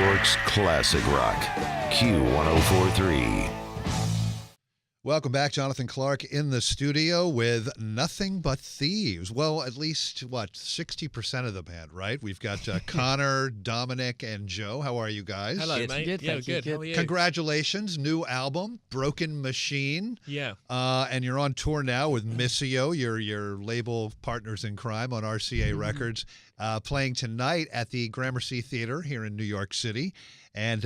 York's classic rock. Q1043. Welcome back, Jonathan Clark in the studio with Nothing But Thieves. Well, at least, 60% of the band, right? We've got Connor, Dominic, and Joe. How are you guys? Hello, mate. Good, Yeah, thank you. good. How are you? Congratulations, new album, Broken Machine. Yeah. And you're on tour now with Missio, your label partners in crime on RCA Records, playing tonight at the Gramercy Theater here in New York City. And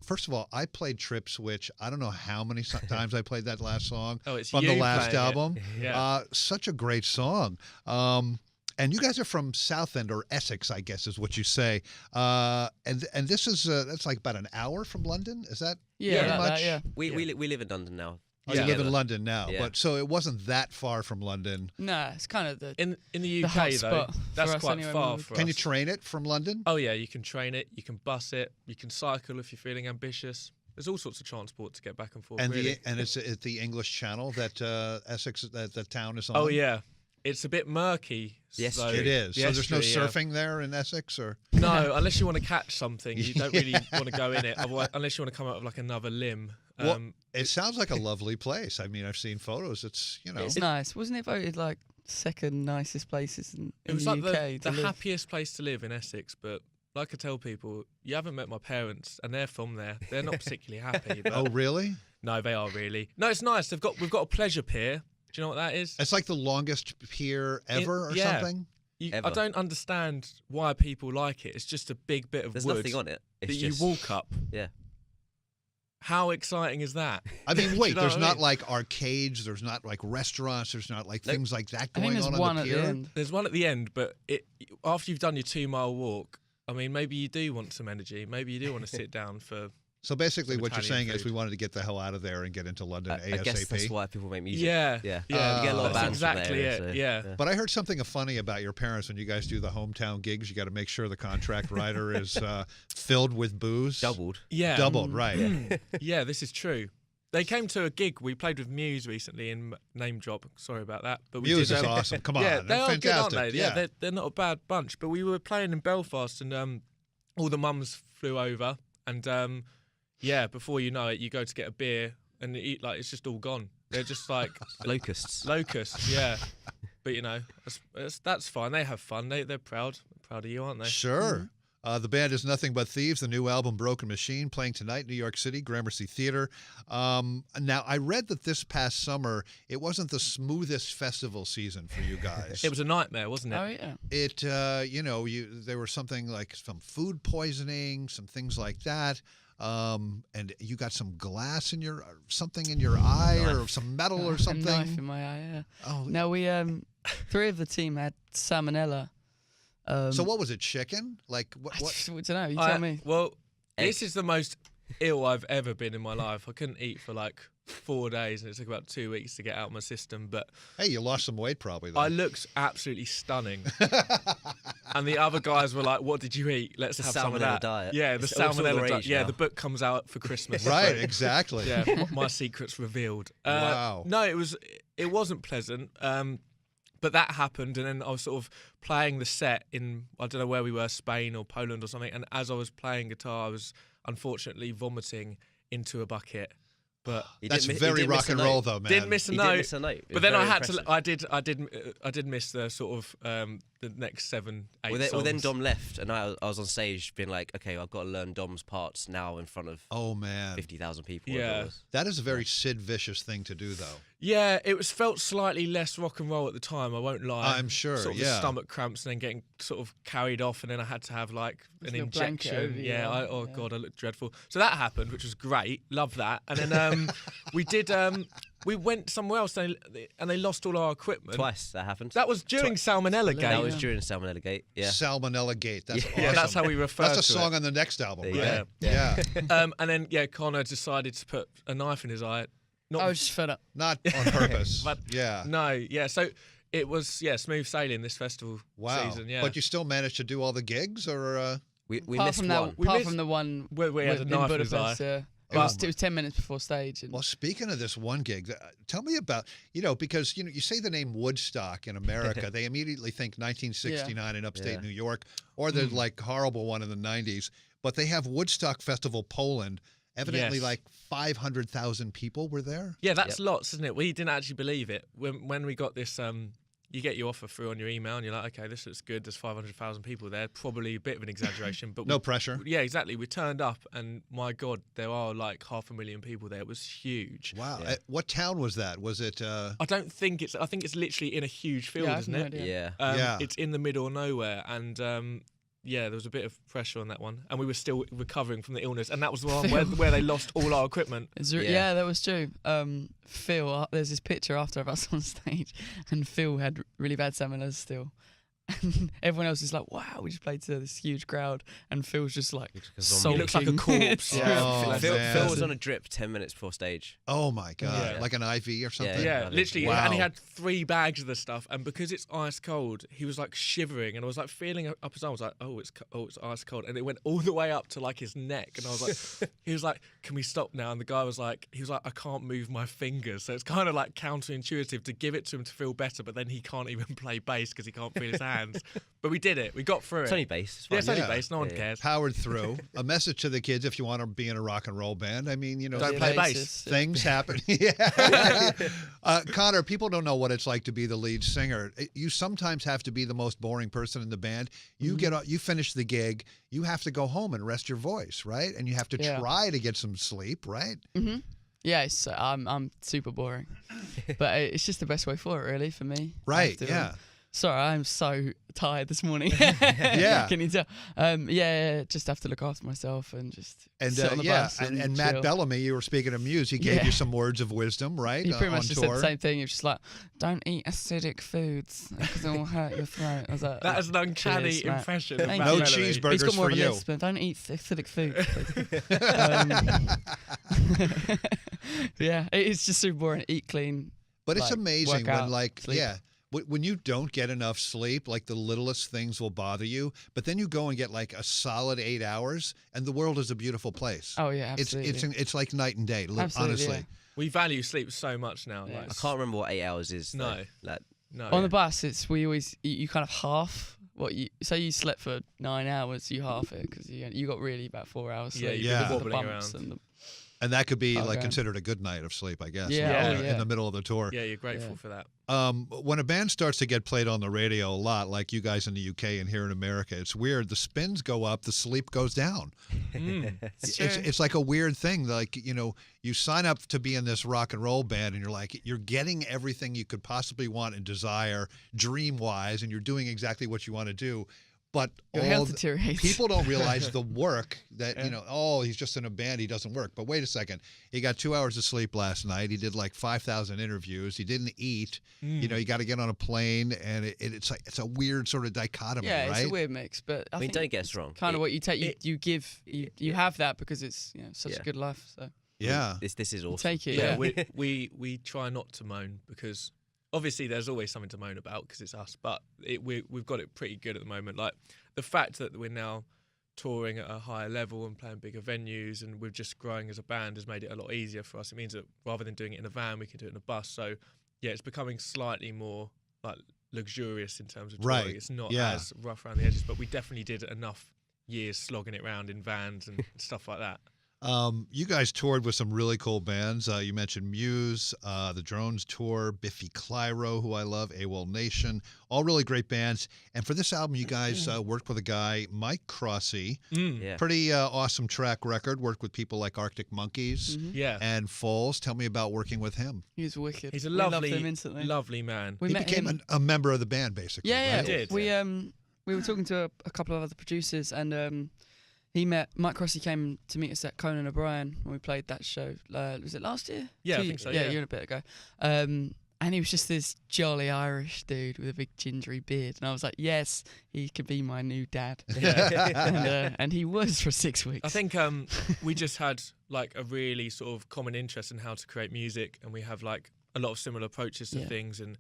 first of all, I played Trip Switch. I don't know how many times I played that last song It's from you the last playing album. it. Yeah. Such a great song. And you guys are from Southend or Essex, I guess is what you say. And this is that's like about an hour from London. Is that Yeah, pretty like much? that, yeah. We live in London now. Oh, you live in Together. London now, Yeah. but so it wasn't that far from London. Nah, it's kind of the In the the UK hot though, spot that's for us quite anyway, far we- for Can us. you train it from London? Oh yeah, you can train it. You can bus it. You can cycle if you're feeling ambitious. There's all sorts of transport to get back and forth. And really. it's the English Channel that Essex that the town is on. Oh yeah, it's a bit murky. Yes, so It is. So there's no estuary, yeah. surfing there in Essex, or No, unless you want to catch something, you don't really want to go in it. Otherwise, unless you want to come out of like another limb. Well, it sounds like a lovely place. I mean, I've seen photos. It's It's nice. Wasn't it voted like second nicest places in It was the like UK the to live? happiest place to live in Essex, but like I tell people, you haven't met my parents, and they're from there. They're not particularly happy. But oh really? no, they are really. No, it's nice. We've got a pleasure pier. Do you know what that is? It's like the longest pier ever, or yeah. something. I Ever. don't understand why people like it. It's just a big bit of There's wood nothing on it. It's that just, you walk up. Yeah. How exciting is that? I mean, Do you wait. know There's what I not mean? like arcades. There's not like restaurants. There's not like Nope. things like that I think going there's on one the at pier. the end. There's one at the end, but after you've done your 2-mile walk, I mean, maybe you do want some energy. Maybe you do want to sit down for. So basically, Some what you're Italian saying is food. we wanted to get the hell out of there and get into London I ASAP. guess that's why people make music. Yeah, Yeah. yeah. You get a lot of That's bands from exactly there, it. so, Yeah. But I heard something funny about your parents when you guys do the hometown gigs. You got to make sure the contract rider is filled with booze. Doubled. Yeah. Doubled, right. Yeah, this is true. They came to a gig. We played with Muse recently in name drop. Sorry about that. But we Muse did, is awesome. Come on. Yeah, they are Fantastic. good, aren't they? Yeah. they're not a bad bunch. But we were playing in Belfast, and all the mums flew over, and yeah, before you know it, you go to get a beer, and you eat like it's just all gone. They're just like Locusts. locusts. Yeah, but you know that's fine. They have fun. They're proud of you, aren't they? Sure. The band is Nothing But Thieves, the new album Broken Machine, playing tonight in New York City, Gramercy Theater. Now, I read that this past summer, it wasn't the smoothest festival season for you guys. It was a nightmare, wasn't it? Oh yeah. It, there was something like some food poisoning, some things like that. And you got some glass in something in your eye, or some metal or A something. knife in my eye. Yeah. Oh, No, we 3 of the team had salmonella. so what was it? Chicken? Like I what? don't know. You tell me. Well, this is the most ill I've ever been in my life. I couldn't eat for like 4 days, and it took about 2 weeks to get out of my system. But Hey, you lost some weight probably. Though. I looked absolutely stunning. And the other guys were like, "What did you eat? Let's The have some of salmonella that." diet. Yeah, the It's all the salmonella diet. rage Yeah, now. the book comes out for Christmas. Right, exactly. Yeah, my secret's revealed. Wow. No, it wasn't pleasant. But that happened, and then I was sort of playing the set in, I don't know where we were, Spain or Poland or something. And as I was playing guitar, I was unfortunately vomiting into a bucket. But You That's didn't mi- you very didn't miss rock a and note. roll, though, man. didn't miss a You note. didn't miss a note. It But was then I very had impressive. to. I did miss the sort of the next 7, 8 Well, then songs. Dom left, and I was on stage being like, okay, I've got to learn Dom's parts now in front of Oh man, 50,000 people. whatever Yeah. it was. that is a very Sid Vicious thing to do, though. Yeah, it felt slightly less rock and roll at the time. I won't lie. I'm sure, Sort of yeah. the stomach cramps, and then getting sort of carried off, and then I had to have like an Like a blanket injection. over you, Yeah. yeah. God, I looked dreadful. So that happened, which was great. Love that. And then we did. We went somewhere else, and they lost all our equipment. Twice that happened. That was during Salmonella Gate. That was during Salmonella Gate. Yeah. Salmonella Gate. That's awesome. Yeah, that's how we refer That's a to song it. on the next album, There you right? go. Yeah. And then Connor decided to put a knife in his eye. Not I was just fed up. Not on purpose. But yeah. No, yeah. So it was smooth sailing this festival Wow. season. Yeah, But you still managed to do all the gigs, or We apart missed from that, one. We apart missed- from the one where we had a in knife in his Budapest, eye. it was 10 minutes before stage. And well, speaking of this one gig, tell me about, because you say the name Woodstock in America, they immediately think 1969 in upstate Yeah. New York, or the like horrible one in the 90s. but they have Woodstock Festival Poland. Evidently, Yes. like 500,000 people were there. Yeah, that's lots, isn't it? We didn't actually believe it when we got this. You get your offer through on your email, and you're like, okay, this looks good. There's 500,000 people there. Probably a bit of an exaggeration, but No pressure. Yeah, exactly. We turned up, and my God, there are like 500,000 people there. It was huge. Wow. Yeah. What town was that? Was it? I don't think it's. I think it's literally in a huge field, Yeah, I have isn't no it? idea. Yeah. Yeah. It's in the middle of nowhere, and yeah, there was a bit of pressure on that one, and we were still recovering from the illness, and that was the one where they lost all our equipment. Yeah, that was true. Phil, there's this picture after of us on stage, and Phil had really bad salmonella still. And everyone else is like, wow, we just played to this huge crowd, and Phil's just like, Looks like a zombie. He looks like a sulking. corpse. Yeah. Oh, Phil, man. Phil was on a drip 10 minutes before stage. Oh my God! Yeah. Like an IV or something. Yeah, I think- literally, Wow. and he had 3 bags of the stuff, and because it's ice cold, he was like shivering, and I was like feeling up his arm. I was like, it's ice cold, and it went all the way up to like his neck, and I was like, he was like, can we stop now? And the guy was like, I can't move my fingers, so it's kind of like counterintuitive to give it to him to feel better, but then he can't even play bass because he can't feel his hands. But we did it. We got through It's it. only bass. It's Yeah, fine. it's only Yeah. bass. No one Yeah. cares. Powered through. A message to the kids: if you want to be in a rock and roll band, I mean, you know, Don't Yeah, play bass. basis. things happen. Yeah. Connor, people don't know what it's like to be the lead singer. You sometimes have to be the most boring person in the band. You you finish the gig, you have to go home and rest your voice, right? And you have to Yeah. try to get some sleep, right? Yeah, I'm super boring, but it's just the best way for it, really, for me. I Right, have to, yeah. Sorry, I'm so tired this morning. Yeah. Can you tell? Yeah, just have to look after myself and just And sit on the yeah, bus and Matt chill. Bellamy, you were speaking of Muse. He gave Yeah. you some words of wisdom, right? He pretty on much just said tour. the same thing. He was just like, "Don't eat acidic foods because it will hurt your throat." I was like, That is an uncanny Cheers, Matt. impression. Of Thank Matt No you. Bellamy. cheeseburgers He's got more for of a you. list, but don't eat acidic foods. Yeah, it's just super boring. Eat clean. But it's like, amazing work when, out, like, sleep. yeah, when you don't get enough sleep, like the littlest things will bother you. But then you go and get like a solid 8 hours, and the world is a beautiful place. Oh yeah, absolutely. It's like night and day. Absolutely, Honestly, yeah. We value sleep so much now. Yeah. Like, I can't remember what 8 hours is. No. though. Like, no. On the bus, we always you kind of half what you say. You slept for 9 hours, you half it because you got really about 4 hours. Yeah, sleep you've been because of the wobbling bumps around. and the, and that could be Oh, like okay. considered a good night of sleep, I guess. Yeah, like, oh, in yeah. the middle of the tour. Yeah, you're grateful Yeah. for that. When a band starts to get played on the radio a lot, like you guys in the UK and here in America, it's weird. The spins go up, the sleep goes down. It's like a weird thing. Like, you know, you sign up to be in this rock and roll band and you're like, you're getting everything you could possibly want and desire dream wise, and you're doing exactly what you want to do. But your all health the- deteriorates. people don't realize the work that, you know, oh, he's just in a band, he doesn't work. But wait a second. He got 2 hours of sleep last night. He did like 5,000 interviews. He didn't eat. You know, you got to get on a plane, and it's like it's a weird sort of dichotomy, yeah, right? it's a weird mix, but I mean, think don't get us wrong. kind of what you take. it- You give. You have that because it's such Yeah. a good life. So Yeah. This is you awesome. take it. Yeah, Yeah. we try not to moan because obviously there's always something to moan about because it's us, but we've got it pretty good at the moment. Like the fact that we're now touring at a higher level and playing bigger venues, and we're just growing as a band has made it a lot easier for us. It means that rather than doing it in a van, we can do it in a bus. So yeah, it's becoming slightly more like luxurious in terms of touring. Right, It's not yeah. as rough around the edges, but we definitely did enough years slogging it around in vans and stuff like that. You guys toured with some really cool bands. You mentioned Muse, the Drones Tour, Biffy Clyro, who I love, AWOL Nation, all really great bands. And for this album, you guys worked with a guy, Mike Crossy. Yeah. Pretty awesome track record. Worked with people like Arctic Monkeys Yeah. and Foals. Tell me about working with him. He was wicked. He's a We loved lovely, him instantly. lovely man. We He met became him. a member of the band, basically. Yeah, yeah. right? did, We were talking to a couple of other producers, and he met Mike Crossy came to meet us at Conan O'Brien when we played that show. Was it last year? Yeah, I 2 think years? so, Yeah, yeah. a year and a bit ago. And he was just this jolly Irish dude with a big gingery beard, and I was like, yes, he could be my new dad. and he was for 6 weeks. I think we just had like a really sort of common interest in how to create music, and we have like a lot of similar approaches to Yeah. things. And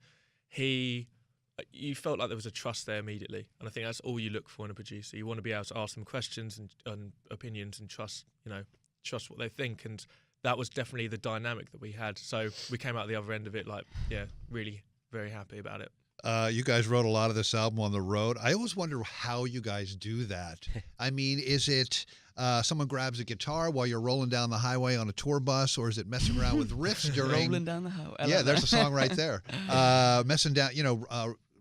you felt like there was a trust there immediately, and I think that's all you look for in a producer. You want to be able to ask them questions and opinions and trust what they think, and that was definitely the dynamic that we had. So we came out the other end of it like, yeah, really very happy about it. You guys wrote a lot of this album on the road. I always wonder how you guys do that. I mean, is it someone grabs a guitar while you're rolling down the highway on a tour bus, or is it messing around with riffs during? Rolling down the highway. Yeah, there's a song right there. Messing down,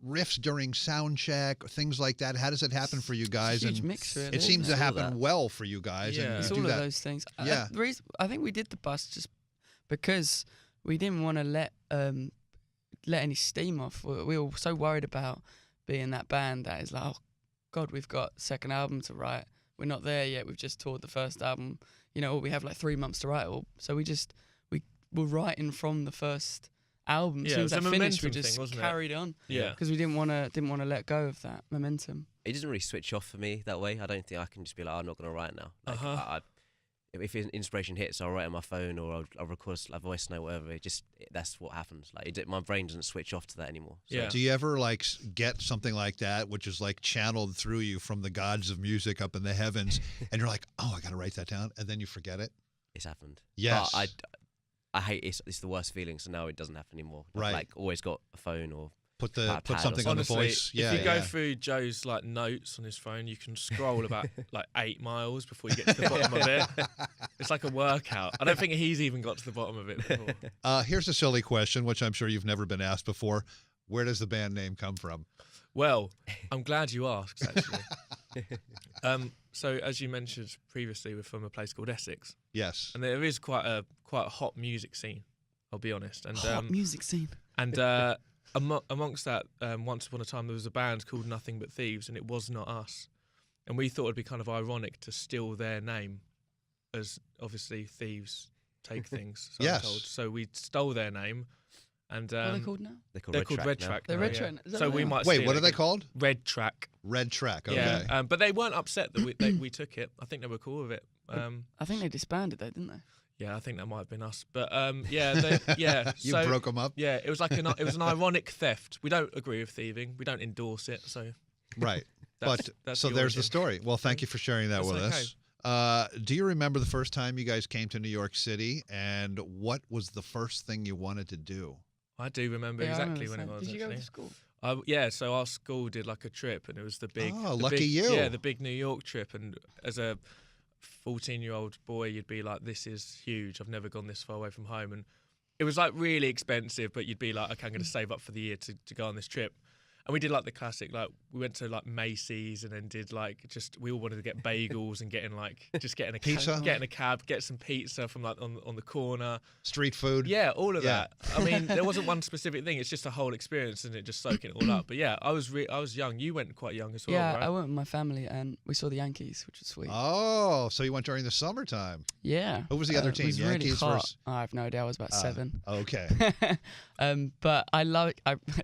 riffs during sound check, things like that. How does it happen for you guys? Huge mix, really. It seems to happen well for you guys. Yeah. And you It's do all of that. those things. Yeah. The reason, I think we did the bus just because we didn't want to let any steam off. We were so worried about being that band that is like, oh God, we've got second album to write. We're not there yet. We've just toured the first album. We have like 3 months to write it all. So we were writing from the first album. Yeah, As soon it as was that a finished, we momentum just thing, wasn't it? carried on. Yeah. Because we didn't want to let go of that momentum. It doesn't really switch off for me that way. I don't think I can just be like, I'm not going to write now. Like, if inspiration hits, I'll write on my phone or I'll record a voice note, whatever. That's what happens. Like my brain doesn't switch off to that anymore. So. Yeah. Do you ever get something like that, which is like channeled through you from the gods of music up in the heavens, and you're like, oh, I got to write that down, and then you forget it? It's happened. Yes. But I hate it. It's the worst feeling. So now it doesn't happen anymore. I've, Right. always got a phone or Put pad or something on the Honestly, voice. Yeah, if you go yeah. through Joe's notes on his phone, you can scroll about 8 miles before you get to the bottom of it. It's like a workout. I don't think he's even got to the bottom of it before. Here's a silly question, which I'm sure you've never been asked before. Where does the band name come from? Well, I'm glad you asked, actually. So, as you mentioned previously, we're from a place called Essex, Yes. and there is quite a hot music scene. I'll be honest. And Hot music scene. and amongst that, once upon a time there was a band called Nothing But Thieves, and it was not us. And we thought it'd be kind of ironic to steal their name, as obviously thieves take things. So I'm Yes. told. So we stole their name, and What are they called now? they're called Red Track. They're now, Red yeah. Track. Is that So what we they are? might. Wait, steal what it are they again. called? Red Track. Red Track. Okay. Yeah, but they weren't upset that we took it. I think they were cool with it. I think they disbanded though, didn't they? Yeah, I think that might have been us. But yeah. You So broke them up. yeah, it was like it was an ironic theft. We don't agree with thieving. We don't endorse it. So Right. that's, But that's so there's the origin. story. Well, thank you for sharing that That's with okay. us. Do you remember the first time you guys came to New York City, and what was the first thing you wanted to do? I do remember Yeah, I exactly remember when it the was. same. Did you go actually. to school? Yeah, so our school did like a trip, and it was the big. Oh, the lucky big, you. Yeah, the big New York trip, and as a 14-year-old boy, you'd be like, "This is huge. I've never gone this far away from home," and it was like really expensive, but you'd be like, "Okay, I'm going to save up for the year to go on this trip." And we did like the classic, like we went to like Macy's and then did like we all wanted to get bagels and getting a Pizza? getting a cab, get some pizza from like on the corner. Street food? Yeah, all of Yeah. that. I mean, there wasn't one specific thing. It's just a whole experience and it just soaking it all up. But yeah, I was young. You went quite young as well, Yeah, right? I went with my family and we saw the Yankees, which was sweet. Oh, so you went during the summertime. Yeah. Who was the other It team? was really Yankees hot. versus- I have no idea. I was about 7. Okay. But I love.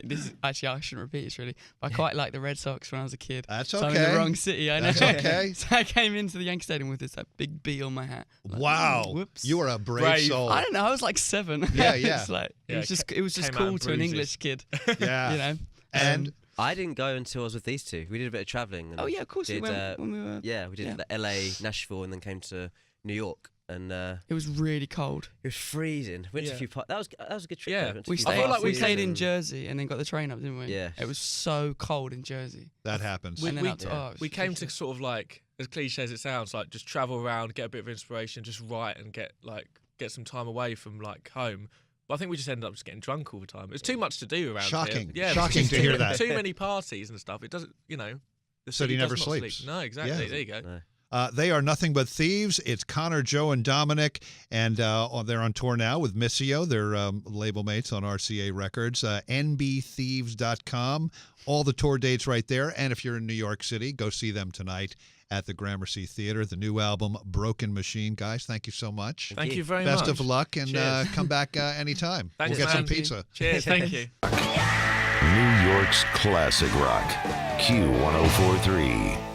This is actually I shouldn't repeat this really. But I quite liked the Red Sox when I was a kid. That's So I'm in okay. the wrong city. I know. That's okay. So I came into the Yankee Stadium with that big B on my hat. Like, Wow. Whoops. You were a brave Brave. soul. I don't know. I was like 7. Yeah, yeah. It's like, Yeah, it was just came out cool in to an bruises. English kid. Yeah. You know. And I didn't go until I was with these two. We did a bit of travelling. and Oh yeah, of course we did, went when we were. Yeah, we did Yeah. the LA, Nashville, and then came to New York, and it It was really cold. was freezing. Went to Yeah. a few parts. That was a good trip. Yeah. though. Went to a We few I feel like we parties stayed in and- Jersey and then got the train up, didn't we? Yeah. It was so cold in Jersey. that happens. We- and then up to, yeah. oh, it was We came to ridiculous. sort of like, as cliche as it sounds, like just travel around, get a bit of inspiration, just write and get some time away from like home. But I think we just ended up just getting drunk all the time. It's too much to do around Shocking. here. Yeah, Shocking it's to too hear many- that. Too many parties and stuff. It doesn't, the City never does not sleeps. Sleep. No, exactly. Yeah. There you go. No. They are Nothing But Thieves. It's Connor, Joe, and Dominic, and they're on tour now with Missio. They're label mates on RCA Records. nbthieves.com. All the tour dates right there. And if you're in New York City, go see them tonight at the Gramercy Theater. The new album, Broken Machine. Guys, thank you so much. Thank you very Best much. of luck, and Cheers. come back anytime. Thanks, we'll get some man. pizza. Cheers. Thank you. New York's classic rock, Q1043.